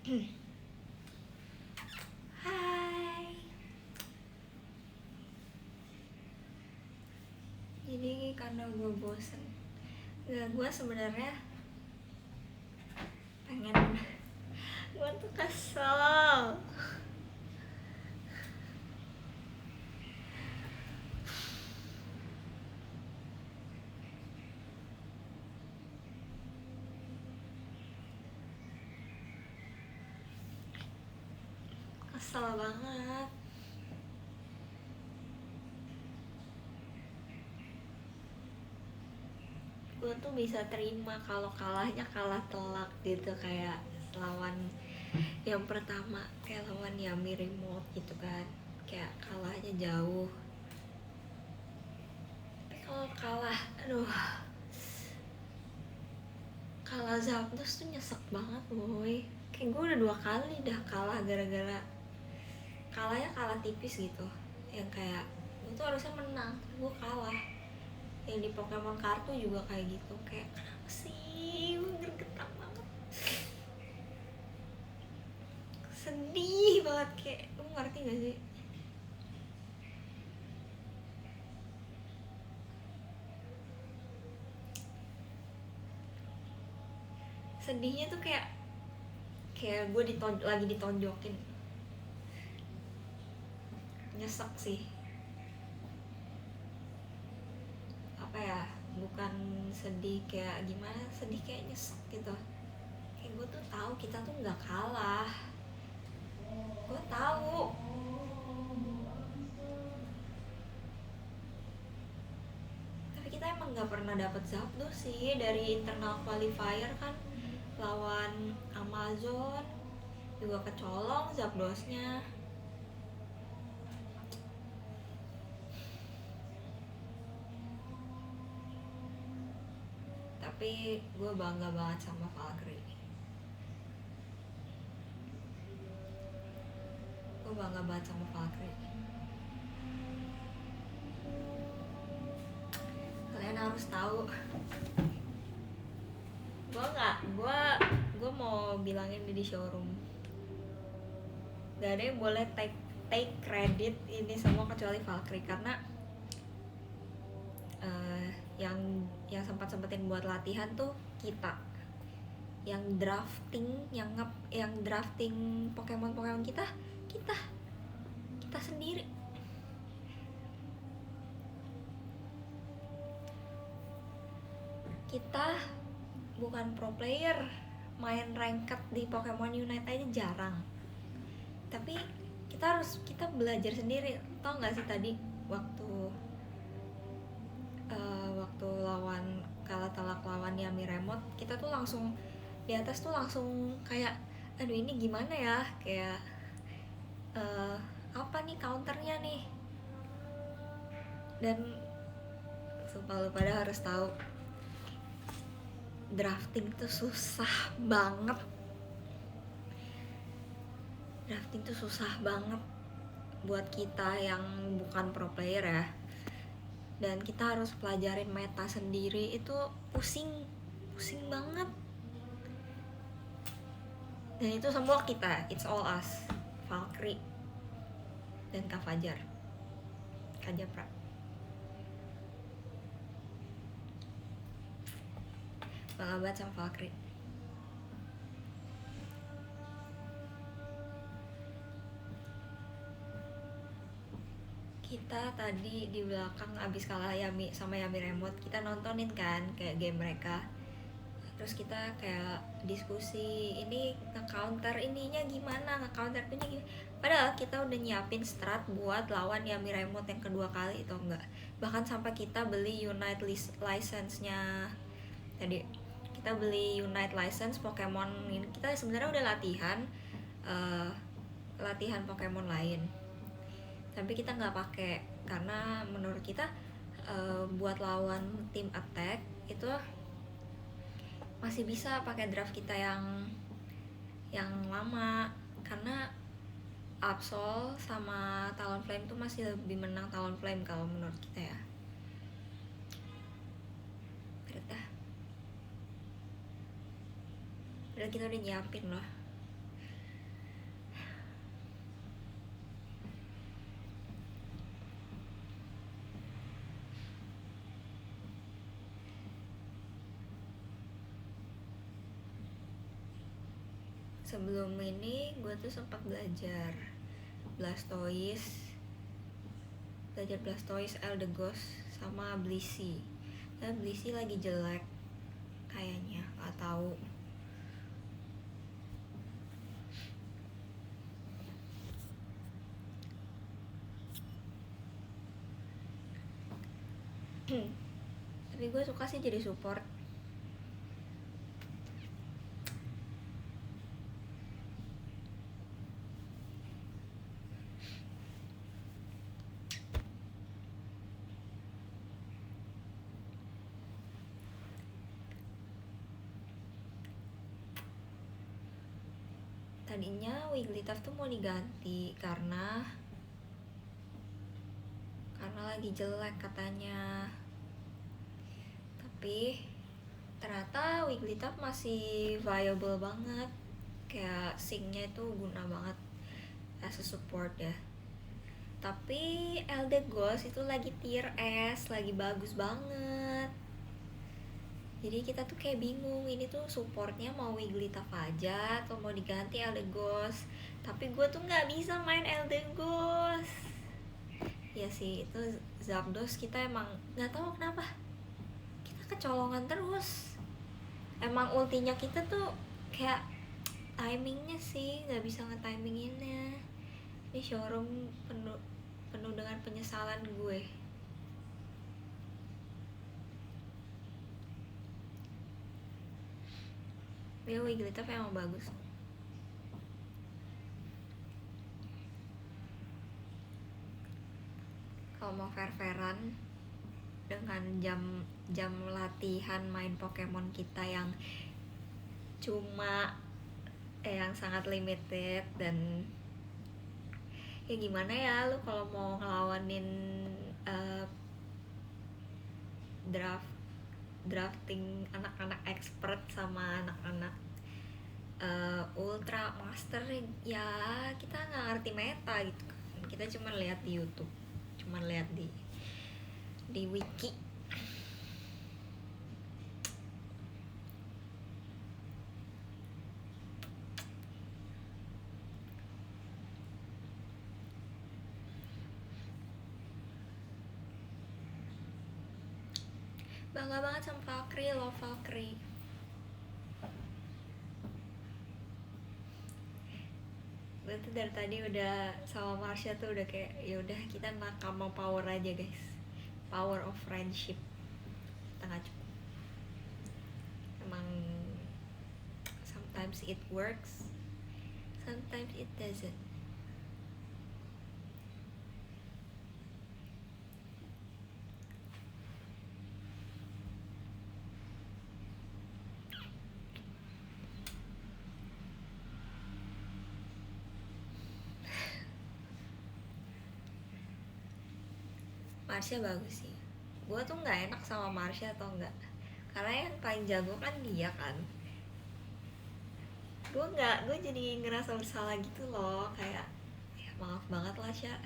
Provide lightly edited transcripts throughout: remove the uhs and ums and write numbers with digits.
Hai. Jadi karena gue bosen, gue sebenarnya pengen, gue tuh kesel. Kesel banget. Gue tuh bisa terima kalau kalahnya kalah telak gitu, kayak lawan yang pertama, kayak lawan Yami Remote gitu kan, kayak kalahnya jauh. Tapi kalau kalah, aduh, kalah Zapdos tuh nyesek banget boy. Kayak gue udah 2 kali dah kalah gara-gara kalahnya kalah tipis gitu, yang kayak gue tuh harusnya menang gue kalah. Yang di Pokemon kartu juga kayak gitu, kayak kenapa sih, gue gergetan banget, sedih banget. Kayak lu ngerti gak sih? Sedihnya tuh kayak gue lagi ditonjokin. Nyesek sih, apa ya, bukan sedih kayak gimana, sedih kayak nyesek gitu. Kayak gue tuh tahu kita tuh nggak kalah, gue tahu. Tapi kita emang nggak pernah dapet Zapdos sih dari internal qualifier kan, lawan Amazon juga kecolong Zapdosnya. Tapi gue bangga banget sama Valkyrie. Gue bangga banget sama Valkyrie. Kalian harus tahu. Gue mau bilangin di showroom, gak ada yang boleh take credit ini semua kecuali Valkyrie, karena yang sempat-sempatin buat latihan tuh kita, yang drafting, yang drafting Pokemon kita sendiri. Kita bukan pro player, main ranked di Pokemon Unite aja jarang. Tapi kita belajar sendiri. Tau gak sih tadi waktu lawan kalah telak lawan Yami Remote, kita tuh langsung di atas tuh langsung kayak aduh ini gimana ya, kayak apa nih counternya nih. Dan sumpah lu pada harus tahu, drafting tuh susah banget. Drafting tuh susah banget buat kita yang bukan pro player ya. Dan kita harus pelajarin meta sendiri, itu pusing banget. Dan itu semua kita, it's all us, Valkyrie dan Kak Fajar, Kak Japra. Bangga banget sama Valkyrie. Kita tadi di belakang abis kalah Yami Remote, kita nontonin kan kayak game mereka. Terus kita kayak diskusi, ini nge-counter ininya gimana, nge-counter ininya gimana. Padahal kita udah nyiapin strat buat lawan Yami Remote yang kedua kali itu enggak. Bahkan sampai kita beli Unite license-nya. Tadi kita beli Unite license Pokemon ini. Kita sebenarnya udah latihan Pokemon lain. Tapi kita nggak pakai karena menurut kita buat lawan tim attack itu masih bisa pakai draft kita yang lama, karena Absol sama Talonflame tuh masih lebih menang Talonflame kalau menurut kita ya. Udah kita udah nyiapin loh. sebelum ini gue tuh sempat belajar Blastoise, Eldegoss sama Blissey. Dan Blissey lagi jelek kayaknya, nggak tahu. Tapi gue suka sih jadi support. Tadinya Wigglytuff tuh mau diganti karena lagi jelek katanya. Tapi ternyata Wigglytuff masih viable banget. Kayak Sing-nya itu guna banget as a support ya. Tapi Eldegoss itu lagi tier S, lagi bagus banget. Jadi kita tuh kayak bingung, ini tuh supportnya mau Wigglytuff aja atau mau diganti Eldegoss. Tapi gue tuh nggak bisa main Eldegoss. Ya sih, itu Zapdos kita emang nggak tahu kenapa kita kecolongan terus. Emang ultinya kita tuh kayak timingnya sih nggak bisa nge-timinginnya. Ini showroom penuh dengan penyesalan gue. Ya Wigglytuff emang bagus. Kalau mau fair-fairan dengan jam latihan main Pokemon kita yang cuma yang sangat limited, dan ya gimana ya lu kalau mau ngelawanin drafting anak-anak expert sama anak-anak ultra master, ya kita nggak ngerti meta gitu kan. Kita cuma lihat di YouTube, cuma lihat di wiki. Bangga banget sama Valkyrie, love Valkyrie. Gue tuh dari tadi udah sama Marsha tuh udah kayak ya udah kita nakama power aja guys, power of friendship, tengah cukup. Emang sometimes it works, sometimes it doesn't. Marsha bagus sih. Gue tuh nggak enak sama Marsha atau enggak, karena yang paling jago kan dia kan. Gue jadi ngerasa bersalah gitu loh, kayak ya maaf banget lah Sya.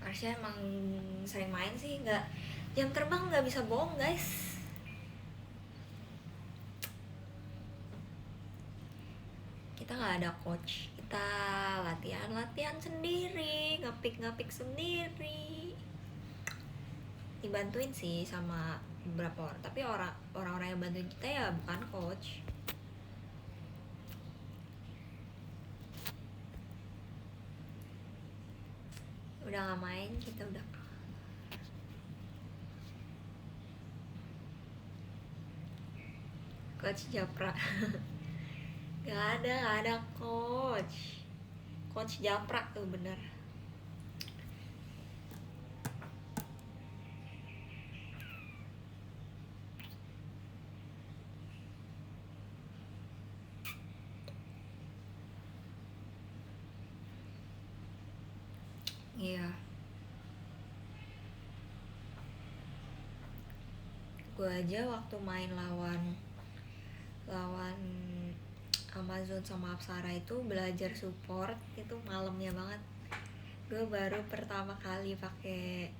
Marsha emang sering main sih, nggak jam terbang nggak bisa bohong guys. Kita nggak ada coach, kita latihan sendiri, ngapik sendiri, dibantuin sih sama beberapa orang, tapi orang-orang yang bantuin kita ya bukan coach. Udah nggak main, kita udah coach Japra. Gak ada coach Japra tuh bener. Iya, gue aja waktu main lawan lawan Amazon sama Apsara itu belajar support itu malamnya banget. Gue baru pertama kali pakai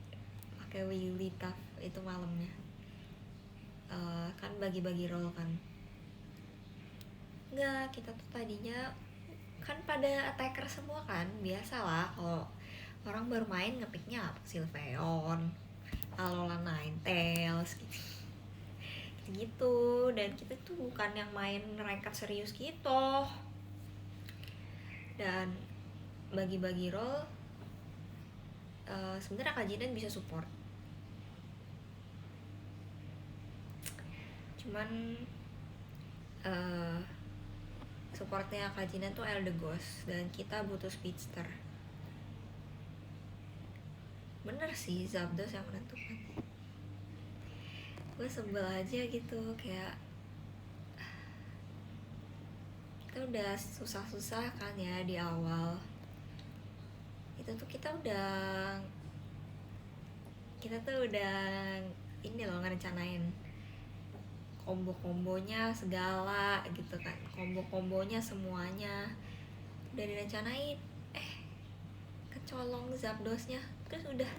pakai Wigglytuff itu malamnya. Kan bagi-bagi role kan. Enggak, kita tuh tadinya kan pada attacker semua kan, biasalah kalau orang baru main ngepiknya apa, Sylveon, Alola Ninetales gitu. Dan kita tuh bukan yang main ranked serius gitu. Dan bagi-bagi role sebenarnya Kak Jinan bisa support, cuman supportnya Kak Jinan tuh Eldegoss dan kita butuh speedster. Bener sih, Zapdos yang menentukan. Gue sebel aja gitu, kayak kita udah susah-susah kan ya di awal. Itu tuh kita tuh udah ini loh, ngerencanain kombo-kombonya segala gitu kan, kombo-kombonya semuanya udah direncanain, kecolong Zapdosnya. Terus udah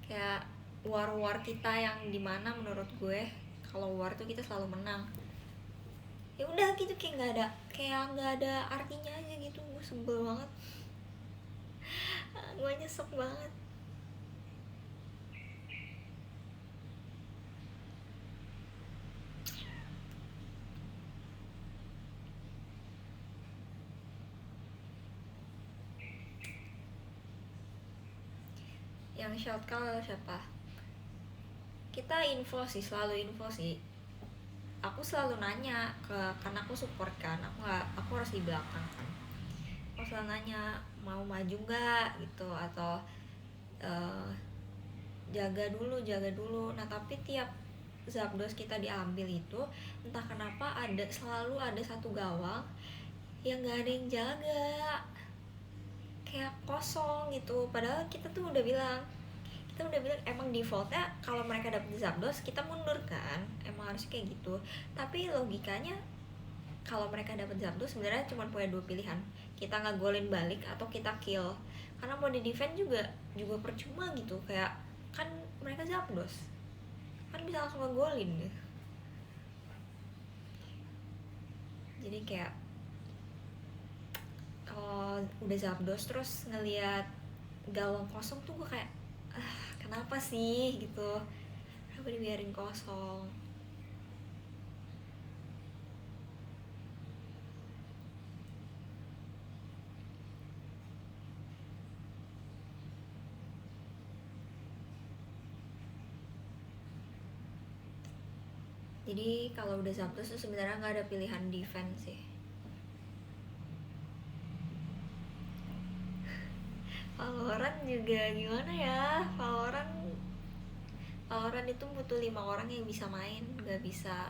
kayak war kita yang dimana menurut gue kalau war tuh kita selalu menang, ya udah gitu, kayak nggak ada artinya aja gitu. Gue sebel banget, gue nyesek banget. Yang short call siapa? Kita selalu info sih. Aku selalu nanya karena aku support kan, aku harus di belakang kan. Aku selalu nanya mau maju nggak gitu, atau jaga dulu. Nah tapi tiap Zapdos kita diambil itu entah kenapa selalu ada satu gawang yang nggak ada yang jaga, kayak kosong gitu. Padahal kita udah bilang emang defaultnya kalau mereka dapet Zapdos kita mundur kan, emang harus kayak gitu. Tapi logikanya kalau mereka dapet Zapdos sebenarnya cuma punya dua pilihan, kita ngegolin balik atau kita kill. Karena mau di defend juga percuma gitu, kayak kan mereka Zapdos kan bisa langsung ngegolin gitu. Jadi kayak kalau udah Zapdos terus ngelihat gawang kosong tuh gue kayak kenapa sih gitu, kenapa dibiarin kosong. Jadi kalau udah Zapdos tuh sebenarnya nggak ada pilihan defense sih. Valorant juga gimana ya, Valorant itu butuh 5 orang yang bisa main, nggak bisa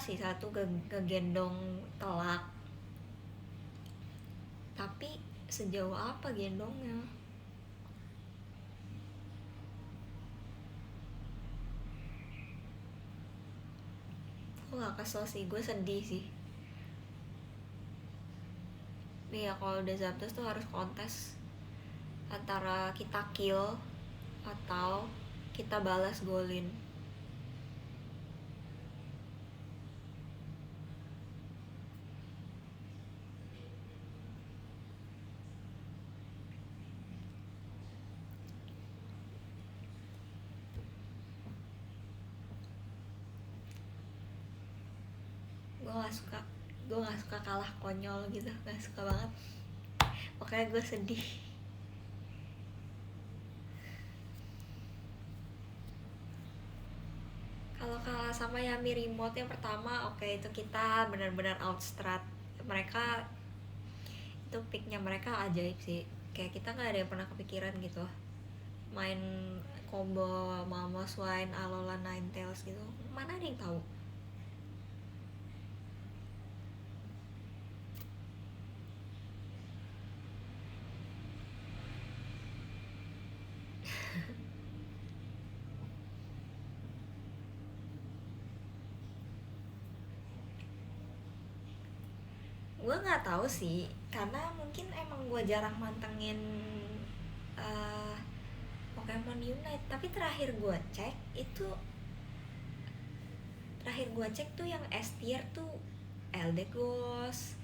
sih satu kegendong telak, tapi sejauh apa gendongnya? Gue gak kesel sih, gue sedih sih. Nih ya, kalau udah Zapdos tuh harus kontes antara kita kill atau kita balas golin. Gue gak suka kalah konyol gitu, gak suka banget. Makanya gue sedih. Kalau kalah sama Yami Remote yang pertama, oke, itu kita benar-benar outstrat mereka. Itu picknya mereka ajaib sih, kayak kita nggak ada yang pernah kepikiran gitu main combo Mama Swine, Alola Ninetales gitu, mana ada yang tahu. gue nggak tahu sih, karena mungkin emang gue jarang mantengin eh, Pokemon Unite. Tapi terakhir gue cek tuh yang S tier tuh Eldegoss,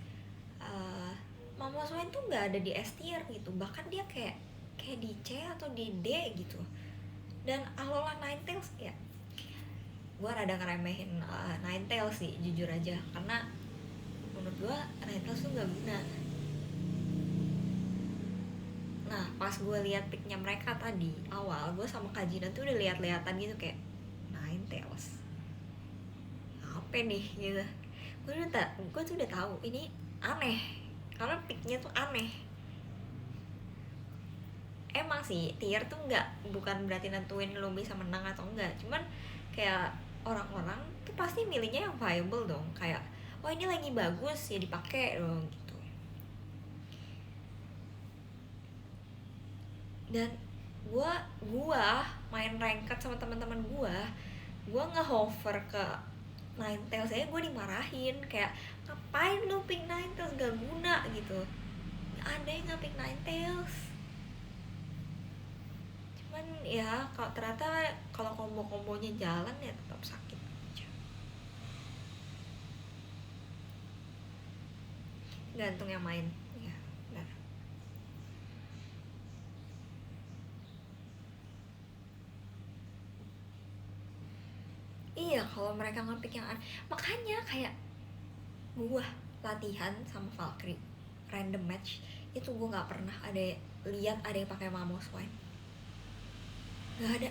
uh, Mamoswine tuh nggak ada di S tier gitu, bahkan dia kayak di C atau di D gitu. Dan Alola Ninetales ya, gue rada ngeremehin Ninetales sih jujur aja, karena menurut gue Ninetales tuh nggak guna. Nah pas gue lihat picknya mereka tadi awal, gue sama Kajina tuh udah lihat-lihatan gitu kayak Ninetales apa nih gitu. Gue tuh udah tahu ini aneh, karena picknya tuh aneh. Emang sih tier tuh bukan berarti nentuin lo bisa menang atau enggak, cuman kayak orang-orang tuh pasti milihnya yang viable dong, kayak oh ini lagi bagus ya dipakai dong gitu. Dan gua main ranked sama teman-teman gua nge-hover ke Ninetales saya gue dimarahin kayak ngapain lu pick Ninetales, gak guna gitu. Ada yang nggak pick Ninetales, cuman ya kalau ternyata kalau kombo-kombonya jalan ya tetap sakit aja. Gantung yang main ya, benar. Iya kalau mereka ngepick yang makanya kayak gua latihan sama Valkyrie random match itu gue nggak pernah lihat ada yang pakai Mamoswine, nggak ada.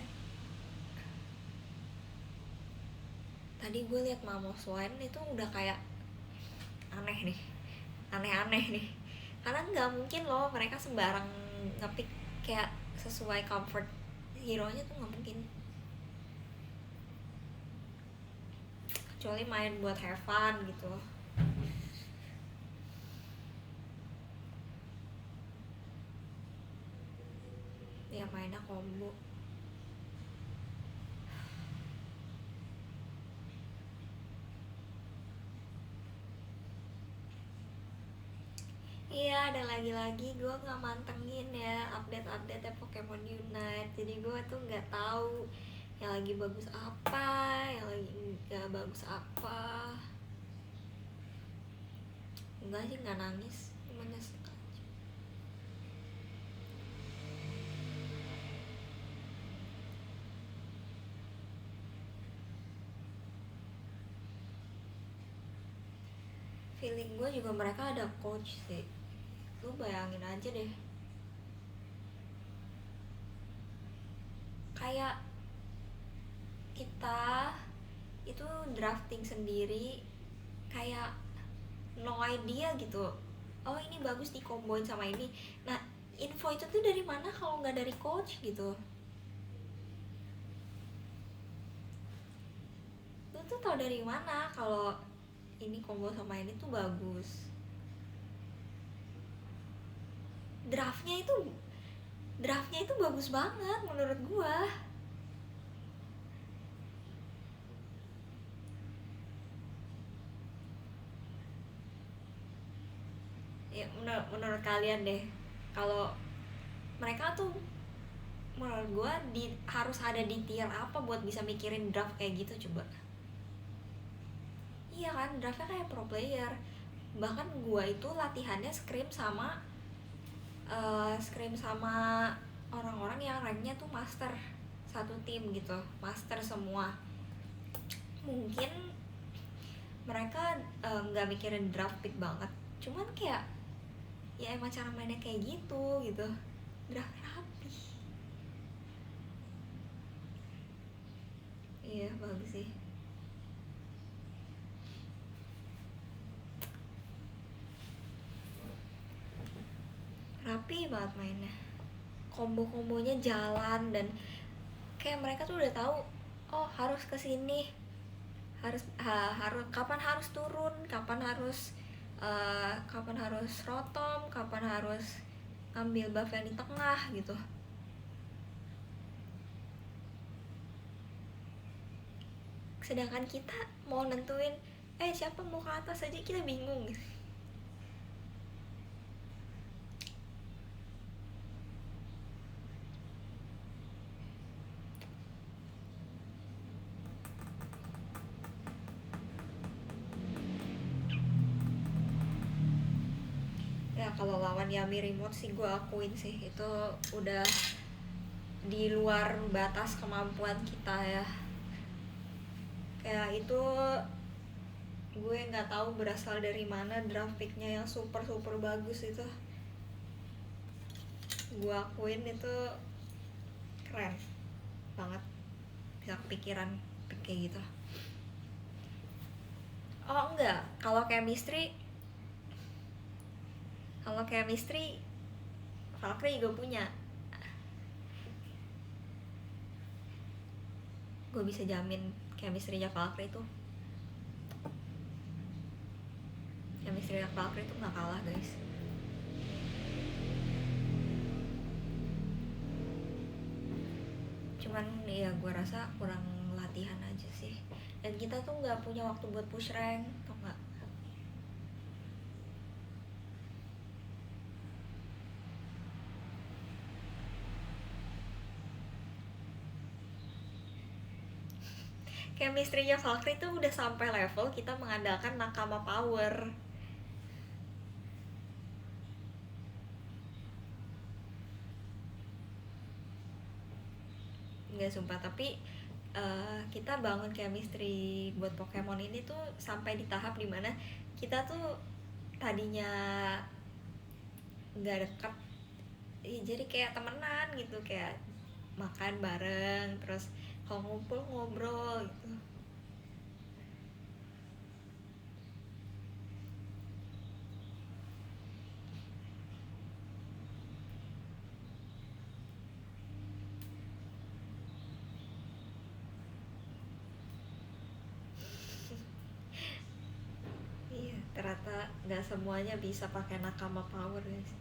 Tadi gue lihat Mamoswine itu udah kayak aneh nih, aneh-aneh nih, karena nggak mungkin loh mereka sembarang ngepick kayak sesuai comfort hero nya tuh nggak mungkin, kecuali main buat have fun gitu. Ya mainnya combo. Iya, dan lagi-lagi gue nggak mantengin ya update-update Pokemon Unite, jadi gue tuh nggak tahu yang lagi bagus apa, yang lagi nggak bagus apa. Enggak sih, nggak nangis, cuma nyesek aja. Feeling gue juga mereka ada coach sih, lu bayangin aja deh, kayak kita itu drafting sendiri kayak no idea gitu, oh ini bagus dikomboin sama ini. Nah info itu tuh dari mana kalau nggak dari coach gitu? Lu tuh tau dari mana kalau ini combo sama ini tuh bagus? Draftnya itu bagus banget menurut gua. Ya menurut kalian deh, kalau mereka tuh menurut gua harus ada di tier apa buat bisa mikirin draft kayak gitu coba? Iya kan, draftnya kayak pro player. Bahkan gua itu latihannya scrim sama orang-orang yang ranknya tuh master, satu tim gitu, master semua. Mungkin mereka nggak mikirin draft pick banget, cuman kayak ya emang cara mainnya kayak gitu, draft rapi. Iya bagus sih, rapi banget mainnya, kombo-kombonya jalan, dan kayak mereka tuh udah tahu oh harus kesini, harus kapan harus turun, kapan harus rotom, kapan harus ngambil buff yang di tengah gitu. Sedangkan kita mau nentuin siapa mau ke atas aja kita bingung. kalau lawan Yami Remote sih gue akuin sih itu udah di luar batas kemampuan kita ya. Kayak itu gue nggak tahu berasal dari mana draft picknya yang super super bagus itu. Gue akuin itu keren banget, bisa kepikiran kayak gitu. Oh enggak, kalau chemistry Valkyrie juga punya. Gue bisa jamin chemistry-nya Valkyrie itu nggak kalah guys. Cuman ya gue rasa kurang latihan aja sih, dan kita tuh nggak punya waktu buat push rank, tau nggak? Chemistry-nya Valkyrie tuh udah sampai level kita mengandalkan Nakama Power. Nggak sumpah, tapi kita bangun chemistry buat Pokemon ini tuh sampai di tahap dimana kita tuh tadinya nggak deket, jadi kayak temenan gitu, kayak makan bareng, terus kalau ngumpul ngobrol gitu. Iya, ternyata nggak semuanya bisa pakai Nakama Power guys.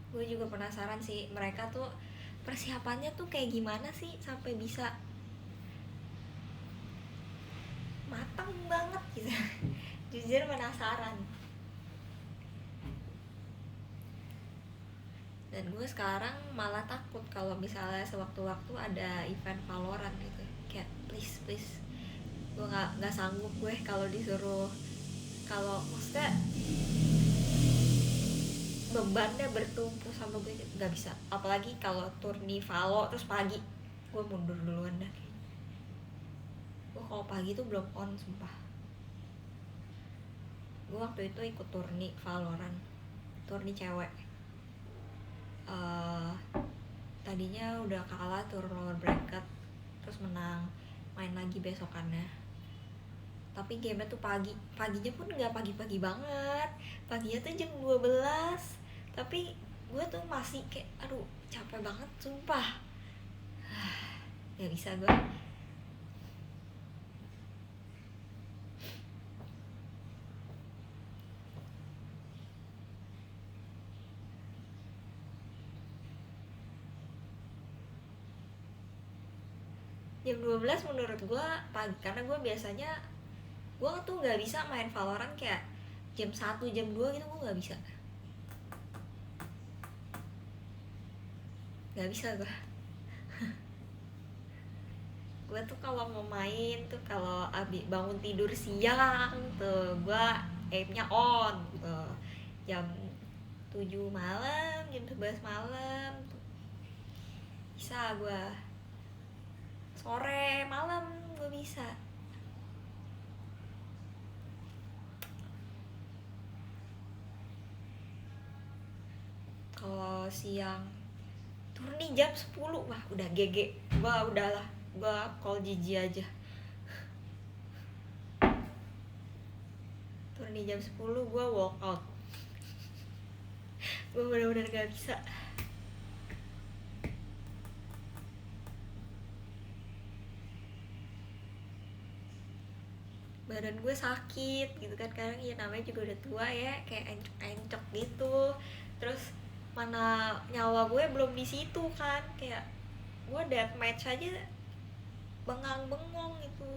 Gue juga penasaran sih mereka tuh persiapannya tuh kayak gimana sih sampai bisa matang banget gitu. Jujur penasaran. Dan gue sekarang malah takut kalau misalnya sewaktu-waktu ada event Valorant gitu, kayak please gue nggak sanggup gue kalau disuruh, kalau maksudnya bebannya bertumpu sama gue, nggak bisa. Apalagi kalau turni Valo terus pagi, gue mundur duluan dah. Gue kalau pagi tuh belum on sumpah. Gue waktu itu ikut turni Valorant, turni cewek. Tadinya udah kalah turun lower bracket, terus menang, main lagi besokannya. Tapi gamenya tuh paginya pun nggak pagi-pagi banget, paginya tuh jam 12. Tapi gue tuh masih kayak aduh capek banget sumpah. Nggak bisa gue. Jam 12 menurut gue pagi, karena gue biasanya gue tuh nggak bisa main Valorant kayak jam 1 jam 2 gitu, gue nggak bisa gue. Gue tuh kalau mau main tuh kalau abis bangun tidur siang tuh gue aimnya on tuh jam 7 malam, jam 11 malam tuh. Bisa gue sore malam gue bisa. Kalau siang turun jam 10, wah udah GG gue, udahlah gue call GG aja. Turun jam 10 gue walk out. Gue bener-bener gak bisa. Badan gue sakit gitu kan, kadang ya namanya juga udah tua ya, kayak encok-encok gitu. Terus mana nyawa gue belum di situ kan, kayak gue deathmatch aja bengang-bengong itu.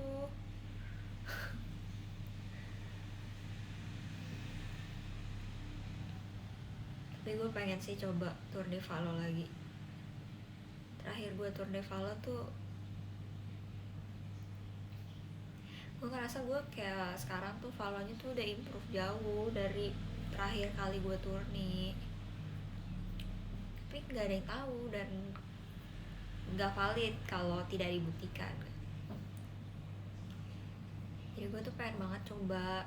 Tapi gue pengen sih coba Tour de Valo lagi. Terakhir gue Tour de Valo tuh gue ngerasa gue kayak sekarang tuh Valonya tuh udah improve jauh dari terakhir kali gue turni, tapi nggak ada yang tahu dan nggak valid kalau tidak dibuktikan. Jadi gue tuh pengen banget coba,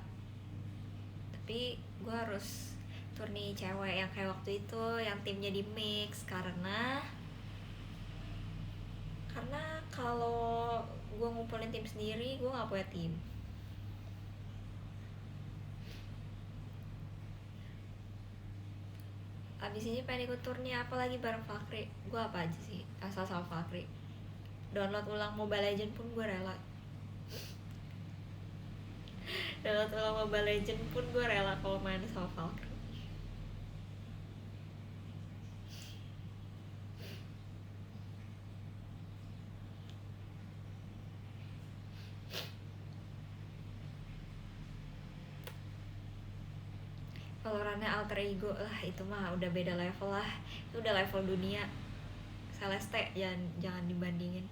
tapi gue harus turni cewek yang kayak waktu itu yang timnya di mix, karena kalau gue ngumpulin tim sendiri gue nggak punya tim. Abis ini pengen ikut turni apa lagi bareng Fakri. Gue apa aja sih asal sama Fakri. Download ulang Mobile Legend pun gue rela. Download ulang Mobile Legend pun gue rela kalau main sama Fakri. Valorantnya alter ego lah, itu mah udah beda level lah, itu udah level dunia. Celeste jangan dibandingin.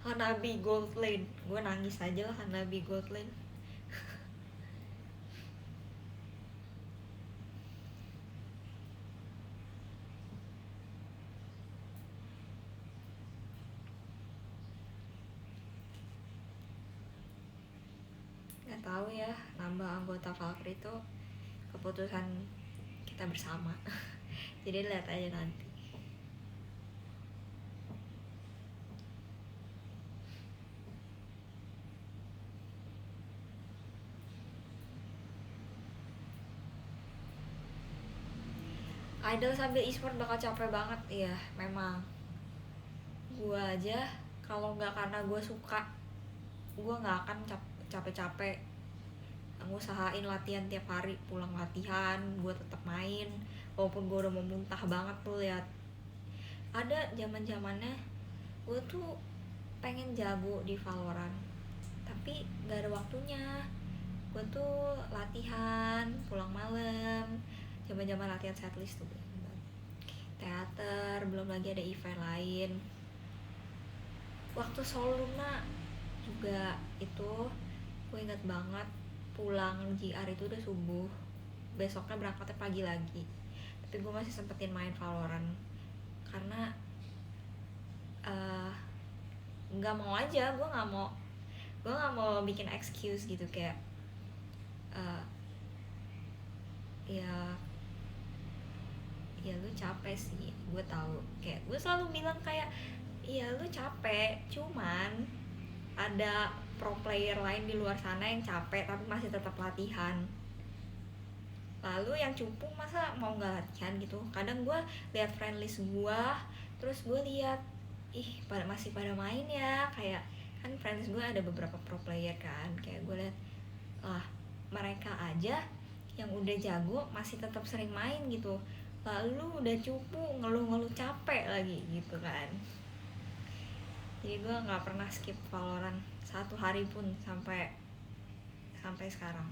Hanabi Gold Lane, gue nangis aja lah Hanabi Gold Lane. Nggak tahu ya, nambah anggota Valkyrie itu keputusan kita bersama. Jadi lihat aja nanti. Idol sambil e-sport bakal capek banget ya, memang. Gue aja kalau nggak karena gue suka, gue nggak akan capek-capek ngusahain latihan tiap hari. Pulang latihan gue tetap main walaupun gue udah mau muntah banget tuh lihat. Ada zaman-zamannya gue tuh pengen jago di Valorant tapi nggak ada waktunya. Gue tuh latihan pulang malam, zaman-zaman latihan setlist tuh, teater, belum lagi ada event lain. Waktu Soul Luna juga itu gue inget banget, pulang GR itu udah subuh, besoknya berangkatnya pagi lagi, tapi gue masih sempetin main Valorant karena nggak mau aja, gue nggak mau bikin excuse gitu kayak ya lu capek sih, gue tahu, kayak gue selalu bilang kayak iya lu capek, cuman ada pro player lain di luar sana yang capek tapi masih tetap latihan. Lalu yang cupu masa mau nggak latihan gitu. Kadang gue lihat friendlist gue, terus gue lihat ih masih pada main ya, kayak kan friendlist gue ada beberapa pro player kan, kayak gue lihat mereka aja yang udah jago masih tetap sering main gitu, lalu udah cupu ngeluh-ngeluh capek lagi gitu kan. Jadi gue nggak pernah skip Valorant satu hari pun sampai sekarang.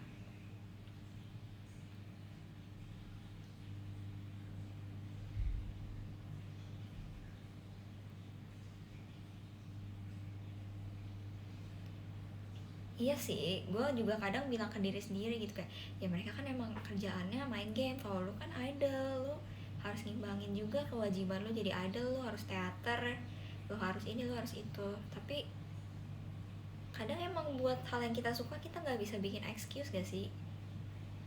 Iya sih, gue juga kadang bilang ke diri sendiri gitu kayak ya mereka kan emang kerjaannya main game, kalau lu kan idol, lu harus ngimbangin juga kewajiban lu jadi idol, lu harus teater, lu harus ini, lu harus itu. Tapi kadang emang buat hal yang kita suka kita nggak bisa bikin excuse gak sih?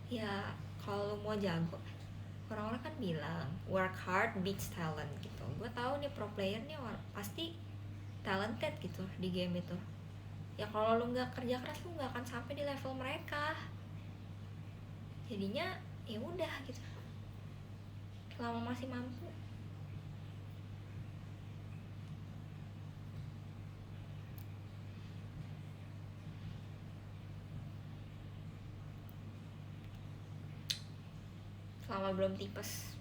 Ya kalau lu mau jago, orang-orang kan bilang work hard beats talent gitu. Gue tahu nih pro player nih pasti talented gitu di game itu. Ya kalau lu nggak kerja keras lu nggak akan sampai di level mereka. Jadinya ya udah gitu, selama masih mampu. Selama belum tipes,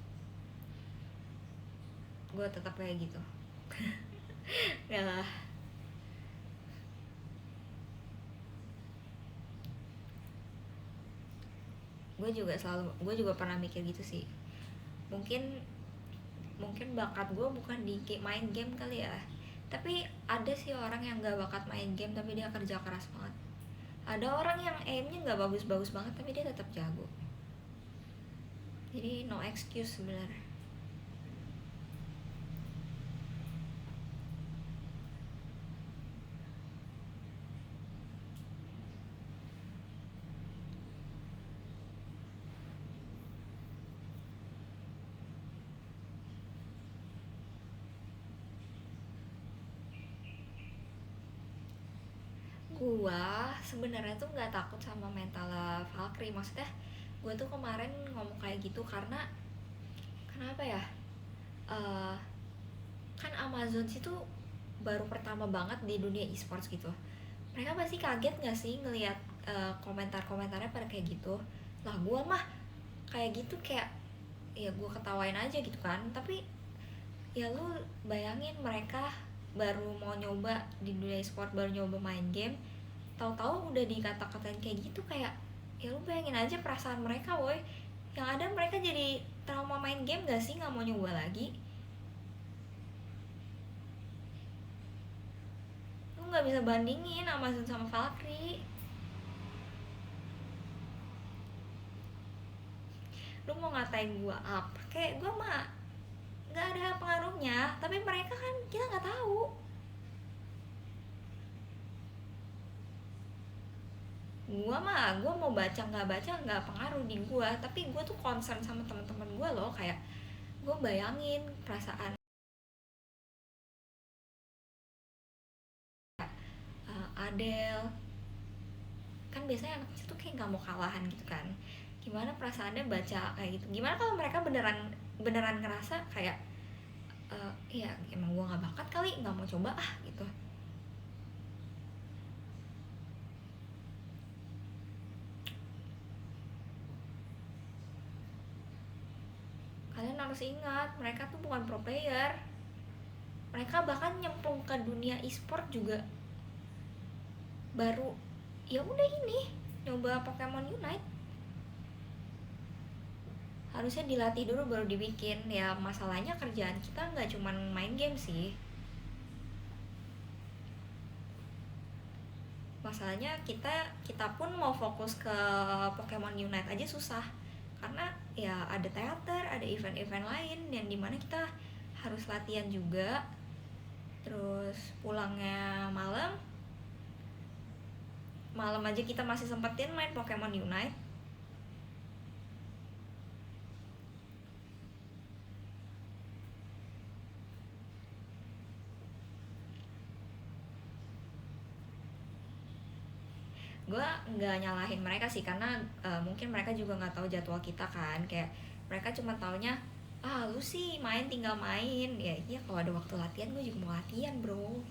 gue tetap kayak gitu. Gak lah. Gue juga pernah mikir gitu sih, mungkin mungkin bakat gue bukan di main game kali ya, tapi ada sih orang yang gak bakat main game tapi dia kerja keras banget. Ada orang yang aimnya nggak bagus-bagus banget tapi dia tetap jago. Jadi no excuse sebenarnya. Gua sebenarnya tuh nggak takut sama mental Valkyrie. Maksudnya gue tuh kemarin ngomong kayak gitu karena kenapa ya, Eh, kan Amazon sih tuh baru pertama banget di dunia e-sports gitu. Mereka pasti kaget nggak sih ngelihat komentar-komentarnya pada kayak gitu. Lah gue mah kayak gitu kayak ya gue ketawain aja gitu kan. Tapi ya lu bayangin mereka baru mau nyoba di dunia e-sport, baru nyoba main game, tahu-tahu udah dikata-katain kayak gitu. Kayak ya lu bayangin aja perasaan mereka woi. Yang ada mereka jadi trauma main game gak sih, nggak mau nyoba lagi. Lu nggak bisa bandingin Amazon sama Valkyrie. Lu mau ngatain gua apa kayak gua mah nggak ada pengaruhnya, tapi mereka kan kita nggak tahu. Gua mau baca nggak baca nggak pengaruh di gua, tapi gua tuh concern sama teman-teman gua loh. Kayak gua bayangin perasaan Adele kan, biasanya anak kecil tuh kayak nggak mau kalahan gitu kan. Gimana perasaannya baca kayak gitu, gimana kalau mereka beneran beneran ngerasa kayak iya emang gua nggak bakat kali, nggak mau coba ah gitu. Kalian harus ingat mereka tuh bukan pro player. Mereka bahkan nyemplung ke dunia e-sport juga baru ya udah ini nyoba Pokemon Unite. Harusnya dilatih dulu baru dibikin. Ya masalahnya kerjaan kita nggak cuman main game sih. Masalahnya kita pun mau fokus ke Pokemon Unite aja susah karena ya ada teater, ada event-event lain yang dimana kita harus latihan juga. Terus pulangnya malam, malam aja kita masih sempetin main Pokemon Unite. Gue nggak nyalahin mereka sih karena mungkin mereka juga nggak tahu jadwal kita kan. Kayak mereka cuma taunya lu sih main tinggal main. Ya iya, kalau ada waktu latihan gue juga mau latihan bro.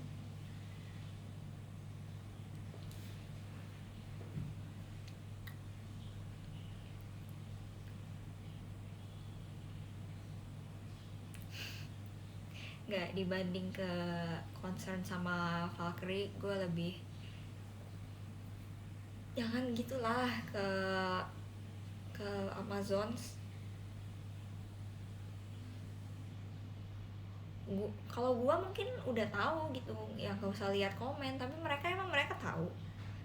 Nggak, dibanding ke concern sama Valkyrie gue lebih jangan gitulah ke Amazon. Kalau gua mungkin udah tahu gitu ya, gak usah lihat komen, tapi mereka emang mereka tahu.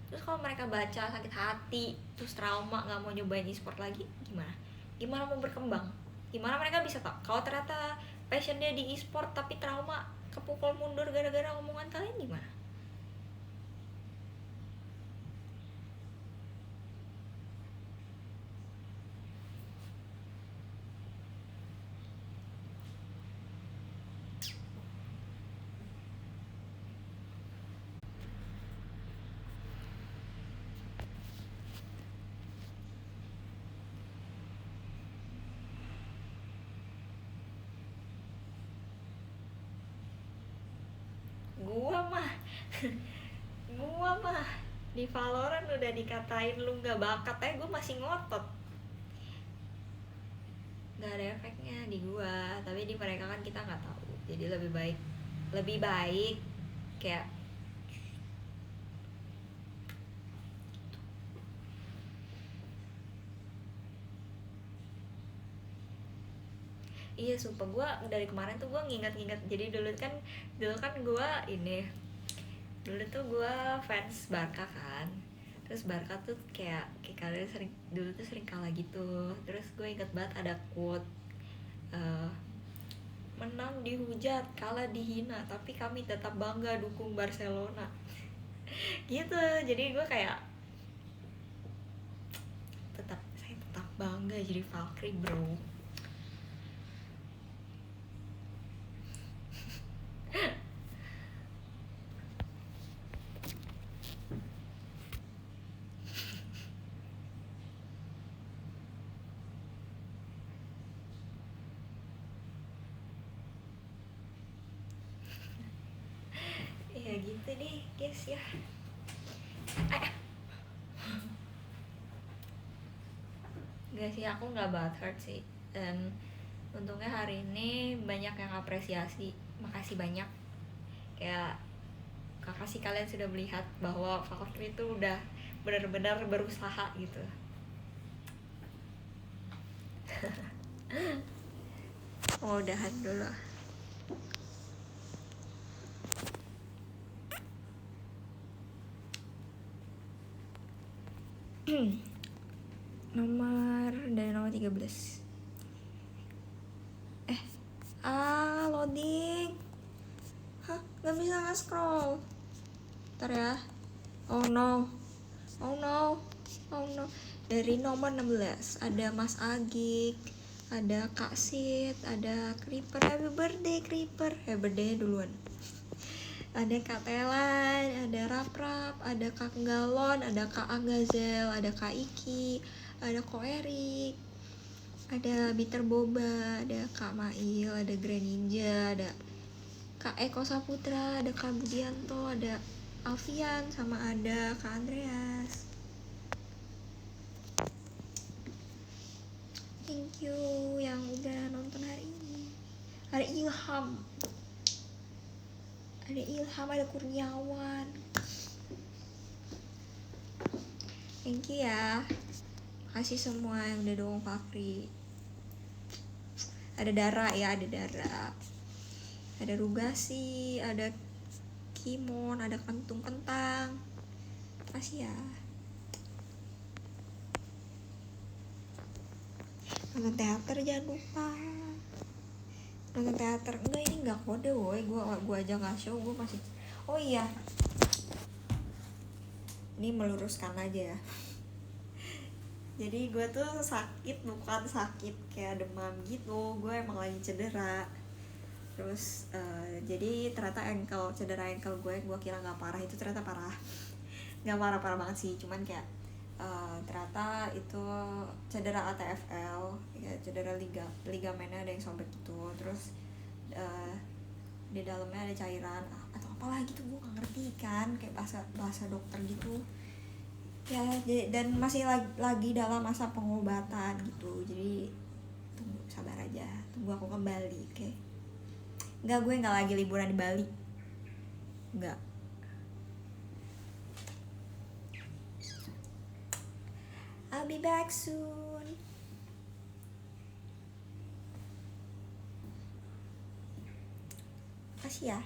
Terus kalau mereka baca sakit hati, terus trauma nggak mau nyobain e-sport lagi, gimana gimana mau berkembang? Gimana mereka bisa tahu kalau ternyata passionnya di e-sport tapi trauma, kepukul mundur gara-gara omongan kalian, gimana? Gua mah gua mah di Valorant udah dikatain lu nggak bakat aja gue masih ngotot. Nggak ada efeknya di gua, tapi di mereka kan kita nggak tahu. Jadi lebih baik kayak Iya sumpah, gue dari kemarin tuh gue nginget-nginget. Jadi dulu kan gue ini, dulu tuh gue fans Barca kan. Terus Barca tuh kayak kalian sering dulu tuh sering kalah gitu. Terus gue inget banget ada quote, eh, menang dihujat, kalah dihina, tapi kami tetap bangga dukung Barcelona. Gitu. Jadi gue kayak saya tetap bangga jadi Valkyrie bro. Ya gitu deh guys ya. eh, Gak sih, aku nggak butthurt sih. Dan untungnya hari ini banyak yang apresiasi, makasih banyak. Kayak kakak sih, kalian sudah melihat bahwa Valkyrie itu udah benar-benar berusaha gitu. Mau udahan dulu. Nomor 13. Loading. Hah, gak bisa nge-scroll. Ntar ya. Oh no. Dari nomor 16 ada Mas Agik, ada Kak Sid, ada Creeper. Happy birthday Creeper. Happy birthday duluan. Ada Kak Telan, ada Rap, ada Kak Galon, ada Kak Agazel, ada Kak Iki, ada Ko Erik, ada Bitter Boba, ada Kak Mail, ada Grand Ninja, ada Kak Eko Saputra, ada Kak Budianto, ada Alfian, sama ada Kak Andreas. Thank you yang udah nonton hari ini. Ada Ilham, ada Kurniawan. Thank you ya. Makasih semua yang udah dukung Fakri. Ada Dara ya, ada Dara. Ada Rugasi, ada Kimon, ada Kentung Kentang. Makasih ya. Nonton teater jangan lupa. Nonton teater enggak, ini enggak kode woi. Gua aja nggak show, gue masih. Oh iya, ini meluruskan aja ya. Jadi gue tuh sakit, bukan sakit kayak demam gitu. Gue emang lagi cedera. Terus jadi ternyata cedera ankle gue kira nggak parah, itu ternyata parah. Nggak parah banget sih, cuman kayak ternyata itu cedera ATFL ya, cedera ligamennya ada yang sobek gitu. Terus di dalamnya ada cairan atau apalah gitu, gue nggak ngerti kan, kayak bahasa dokter gitu ya. Dan masih lagi dalam masa pengobatan gitu, jadi tunggu, sabar aja, tunggu aku ke Bali. Oke? Enggak, gue nggak lagi liburan di Bali, enggak. I'll be back soon. Makasih ya.